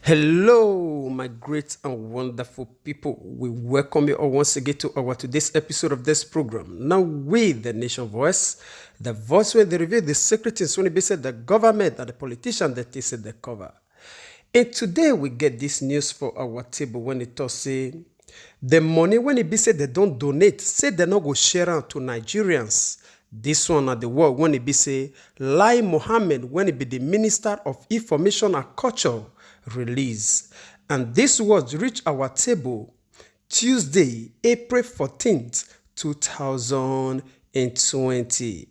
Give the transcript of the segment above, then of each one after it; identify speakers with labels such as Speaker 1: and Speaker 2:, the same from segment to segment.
Speaker 1: Hello, my great and wonderful people. We welcome you all once again to our today's episode of this program. Now, with the Nation Voice, the voice where they reveal the secret things when it be said the government and the politician that is at the cover. And today we get this news for our table when it does say the money when it be said they don't donate, say they not go share out to Nigerians. This one at the world when it be say Lai Mohammed when it be the Minister of Information and Culture release. And this was reach our table Tuesday, April 14th, 2020.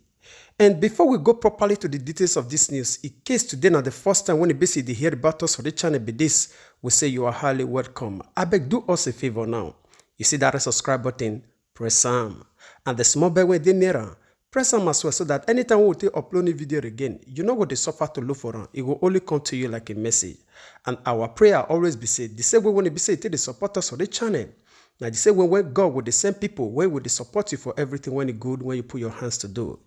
Speaker 1: And before we go properly to the details of this news, in case today not the first time when you basically hear about us for the channel be this, we say you are highly welcome. I beg do us a favor now. You see that subscribe button, press some. And the small bell when they near, press some as well so that anytime we will upload a video again, you know what they suffer to look for. It will only come to you like a message. And our prayer always be said, the same way when it be said, they support us on the channel. Now, the same way when God will the same people, where will they support you for everything when it's good, when you put your hands to do.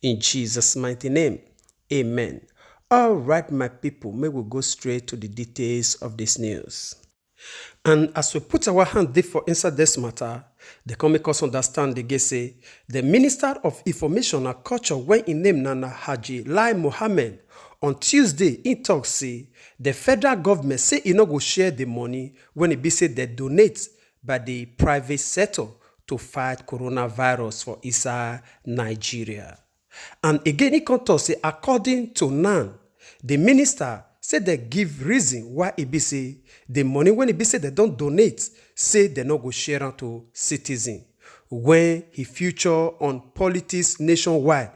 Speaker 1: In Jesus' mighty name, amen. All right, my people, may we go straight to the details of this news. And as we put our hand deep for inside this matter, they can make us understand the say the Minister of Information and Culture when in name Nana Haji Lai Mohammed on Tuesday in talk say the federal government say e no go share the money when it be said they donate by the private sector to fight coronavirus for inside Nigeria. And again, it can talk say according to NAN, the minister said they give reason why it be say the money when it be say they don't donate, say they no go share am to citizen. When he feature on Politics Nationwide,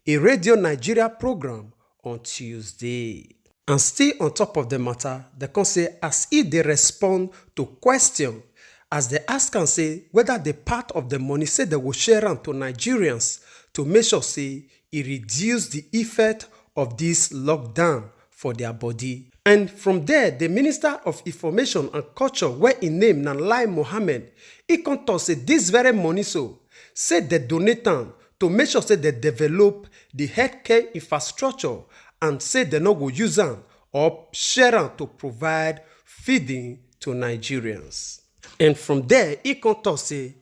Speaker 1: a Radio Nigeria program on Tuesday. And still on top of the matter, they can say as if they respond to question, as they ask and say whether the part of the money say they will share am to Nigerians to make sure say it reduce the effect of this lockdown for their body. And from there, the Minister of Information and Culture, where in name na Lai Mohammed, he can talk say this very money so say they donate am to make sure say they develop the healthcare infrastructure and say they no go use am or share am to provide feeding to Nigerians. And from there, he can talk say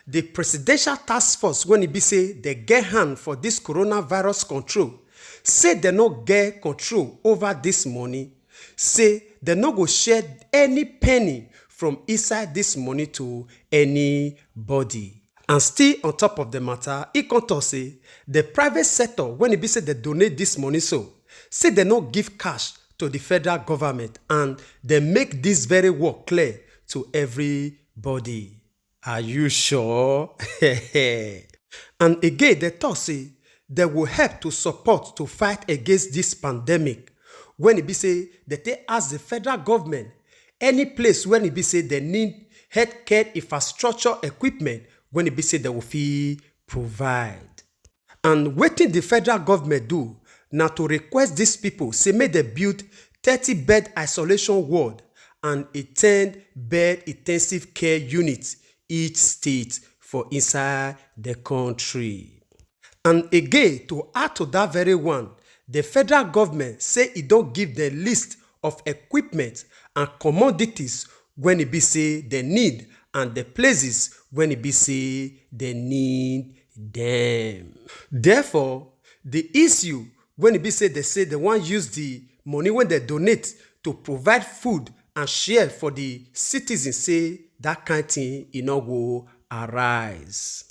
Speaker 1: the presidential task force when it be say they get hand for this coronavirus control, say they no get control over this money, say they no go share any penny from inside this money to anybody. And still on top of the matter, he can talk say the private sector when it be say they donate this money so, say they no give cash to the federal government and they make this very work clear to everybody. Are you sure? And again, they talk say they will help to support to fight against this pandemic. When it be say that they ask the federal government any place when it be say they need healthcare infrastructure equipment when it be say they will fee provide. And wetin the federal government do now to request these people say may they build 30-bed isolation ward and a 10-bed intensive care unit each state for inside the country. And again, to add to that very one, the federal government say it don't give the list of equipment and commodities when it be say they need and the places when it be say they need them. Therefore, the issue when it be say they want use the money when they donate to provide food and share for the citizens, say that kind of thing no go arise.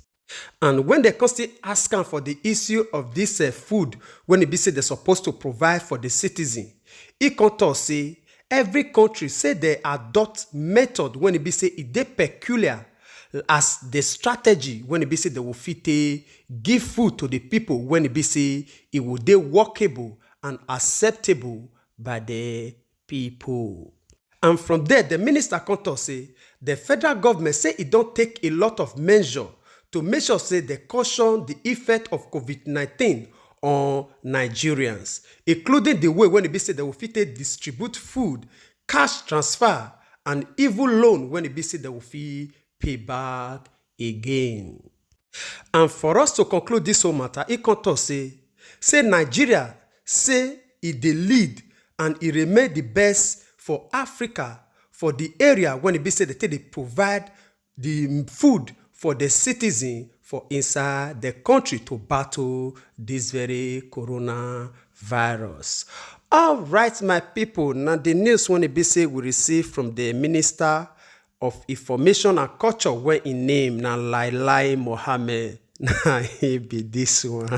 Speaker 1: And when they constantly ask them for the issue of this food, when it be say they're supposed to provide for the citizen, it can talk say every country say they adopt method when it be say it dey peculiar as the strategy when it be say they will fit give food to the people when it be say it will dey workable and acceptable by the people. And from there, the minister can talk say the federal government say it don't take a lot of measure to make sure say they caution the effect of COVID-19 on Nigerians, including the way when it be said they will fit distribute food, cash transfer, and even loan when it be said they will fit pay back again. And for us to conclude this whole matter, it can talk say Nigeria say it the lead and it remain the best for Africa, for the area when it be said they provide the food for the citizen for inside the country to battle this very coronavirus. All right, my people. Now the news when it be say we receive from the Minister of Information and Culture where in name na Lai Mohammed. Nah, he be this one.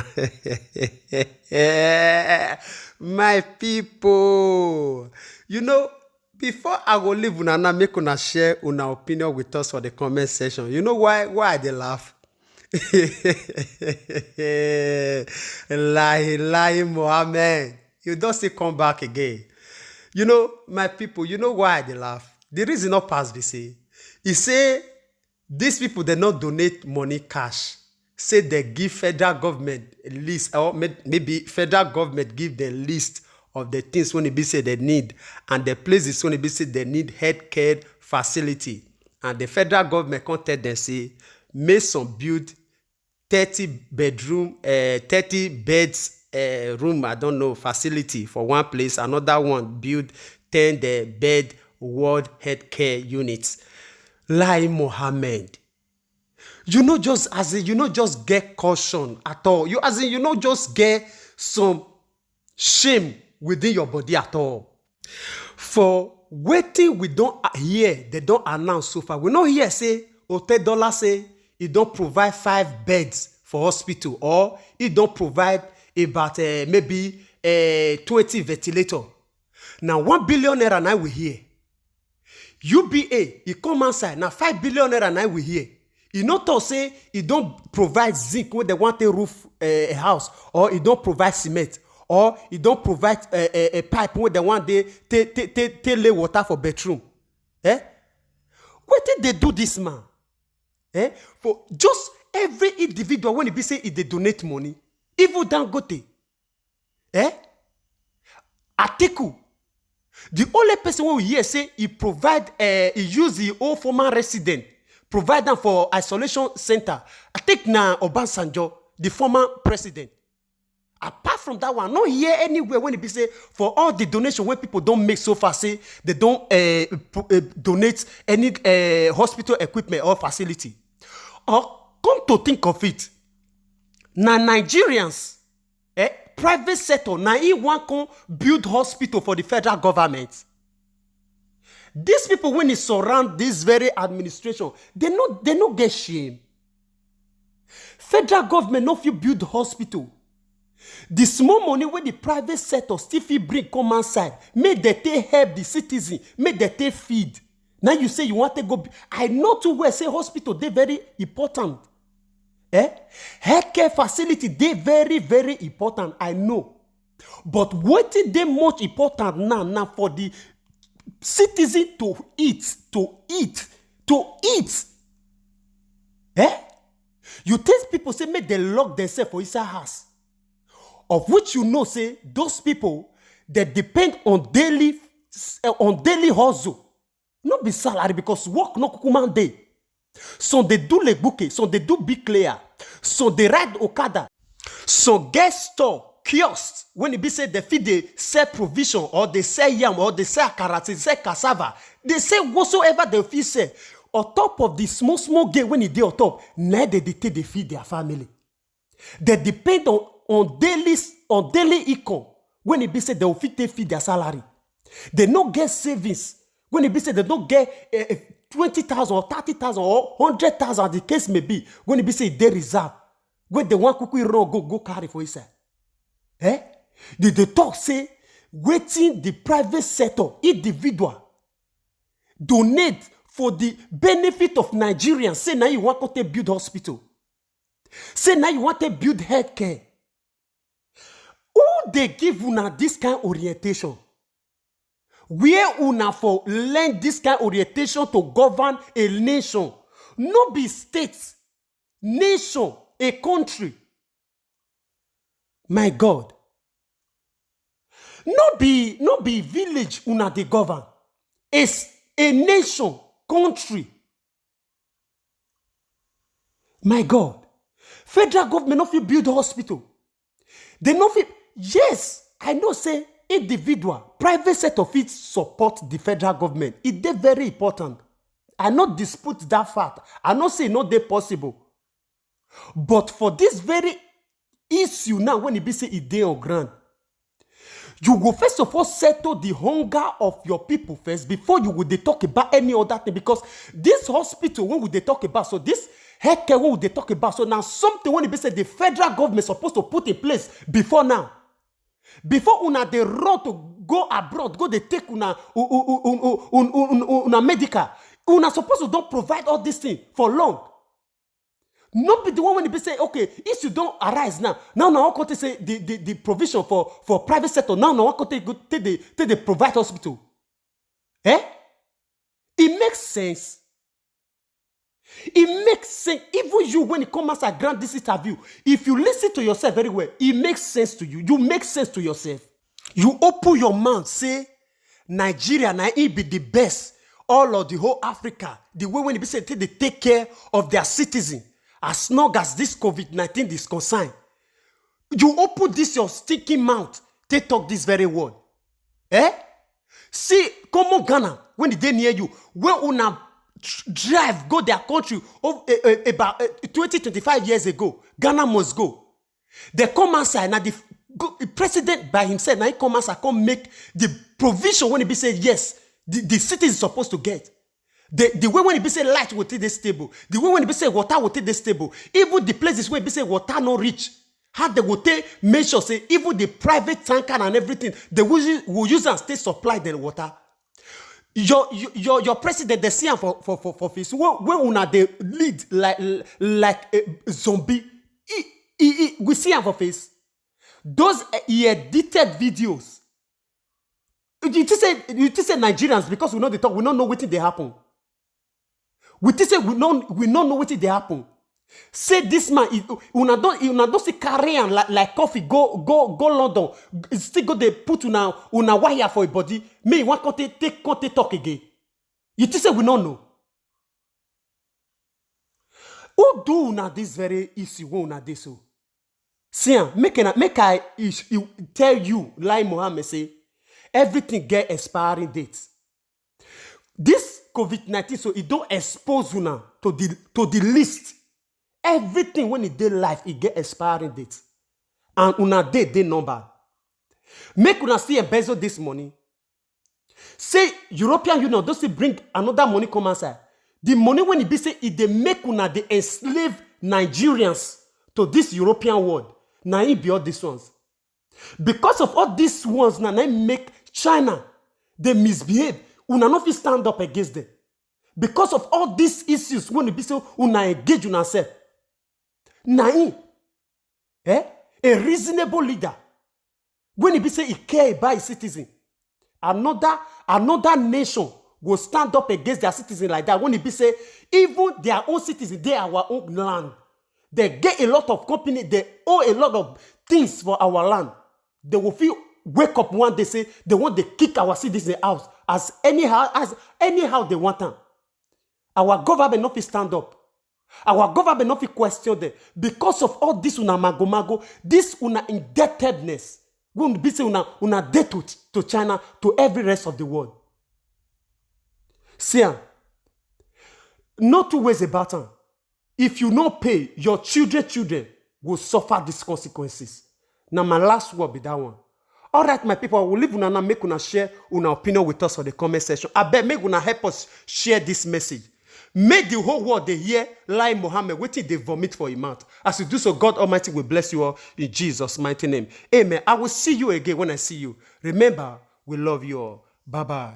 Speaker 1: My people, you know, before I go leave una make una share una opinion with us for the comment section. You know why they laugh? Lai Mohammed, you don't see come back again. You know, my people, you know why they laugh? The reason not pass be say, he say these people they not donate money cash. Say they give federal government a list, or maybe federal government give the list of the things when it be say they need, and the places when it be say they need healthcare facility, and the federal government can tell them say make some build 30 bedroom, 30 beds room, I don't know, facility for one place, another one build 10 bed world healthcare units. Lai Mohammed, you know, just as in, you know, just get caution at all. You as in, you know, just get some shame within your body at all. For waiting, we don't hear, they don't announce so far. We don't hear say, $10 say, it don't provide 5 beds for hospital, or it don't provide about maybe 20 ventilator. Now, 1 billion naira now we hear. UBA, it come outside, now 5 billion naira now we hear. You not to say it don't provide zinc when they want a roof a house, or it don't provide cement, or it don't provide a pipe when they want they lay water for bedroom. What did they do this man? For just every individual when it be say if they donate money, even Dangote, Atiku, the only person who hear say he provide he use the old former resident. Provide them for isolation center. I think now Obasanjo, the former president. Apart from that one, not here anywhere when it be say for all the donation when people don't make so far say they don't donate any hospital equipment or facility. Or come to think of it, now Nigerians, private sector, now he want to build hospital for the federal government. These people, when they surround this very administration, they not get shame. Federal government not feel build hospital. The small money when the private sector still feel bring come outside, make they take help the citizen, make they take feed. Now you say you want to go. I know too well say hospital they very important. Healthcare facility they very very important. I know, but what is they much important now for the citizen to eat. You tell people say make they lock themselves for inside house, of which you know say those people that depend on daily hustle, not be salary because work no kukuman day. So they do le bouquet, so they do big clear, so they ride Okada, so get store. Kiosk, when it be said they feed they sell provision, or they sell yam, or they sell carrots, they sell cassava, they say whatsoever they feel say. On top of the small game when it dey on top, now they feed their family. They depend on daily income when it be said they will feed their salary. They no get savings when it be said they don't get 20,000 or 30,000 or 100,000 the case may be when it be said they reserve when they want quickly run go carry for inside. The talk say waiting the private sector individual donate for the benefit of Nigerians. Say now you want to build hospital. Say now you want to build healthcare. Who they give una this kind of orientation? Where una for learn this kind of orientation to govern a nation? No be states, nation, a country. My God. No be village una dey govern. It's a nation, country. My God. Federal government no fit build hospital. They no fit. Yes, I know say individual, private sector fit support the federal government. It is very important. I not dispute that fact. I not say not dey possible. But for this very issue now, when it be say it dey on ground, you go first of all settle the hunger of your people first before you would talk about any other thing. Because this hospital, when would they talk about? So this healthcare, what would they talk about? So now something when it be said the federal government is supposed to put in place before now. Before una they run to go abroad, go they take una medical. Una supposed to don't provide all this thing for long. Not be the one when they say, okay, if you don't arise now I want to say the provision for private sector. Now I want to take the private hospital. Eh? It makes sense. It makes sense. Even you, when it comes as a grant this interview, if you listen to yourself very well, it makes sense to you. You make sense to yourself. You open your mouth, say, Nigeria, now it be the best. All of the whole Africa, the way when they take care of their citizens. As long as this COVID-19 is concerned, you open this your stinking mouth, they talk this very word. Eh? See, come on, Ghana, when they near you, when una drive, go their country about 20-25 years ago, Ghana must go. They come outside, now the president by himself, now he come outside, come make the provision when he be say, yes, the city is supposed to get. The way when it be say light will take this stable, the way when it be say water will take this stable, even the places where it be say water no reach, how they will take measure say even the private tanker and everything, they will use and stay supply the water. Your president they see him for face. When una they lead like a zombie, we see him for face. Those edited videos. You say Nigerians because we know the talk, we don't know what they happen. We say we don't know what they happen. Say this man, una don't see carry on like coffee. Go London. Still go they put una wire for a body. Me want to talk again. You say we don't know. Who do una this very issue? Who una this so? See, make I tell you, like Mohammed say, everything get expiring dates. This COVID-19, so it don't expose una to the list. Everything when it dey life, it get expiring date. And una day number. Make una see embezzle this money. Say European Union don't say bring another money come outside. The money when it be say it they make una they enslave Nigerians to this European world. Now it be all these ones. Because of all these ones now make China they misbehave. Una not fit stand up against them. Because of all these issues, when it be so, una engage una self. Naim, a reasonable leader. When it be say he care about his citizen, another nation will stand up against their citizen like that. When it be say even their own citizens, they are our own land. They get a lot of company, they owe a lot of things for our land. They will feel wake up one day say they want to kick our citizens out as anyhow they want them. Our government not stand up. Our government not question them because of all this una mago, this una indebtedness. We will be say una debt to China, to every rest of the world. See, not two ways about it. If you not pay, your children will suffer these consequences. Now my last word be that one. All right, my people, I will leave una now, make una share una opinion with us for the comment section. I bet make una help us share this message. Make the whole world they hear like Mohammed waiting they vomit for him mouth. As you do so, God Almighty will bless you all in Jesus' mighty name. Amen. I will see you again when I see you. Remember, we love you all. Bye-bye.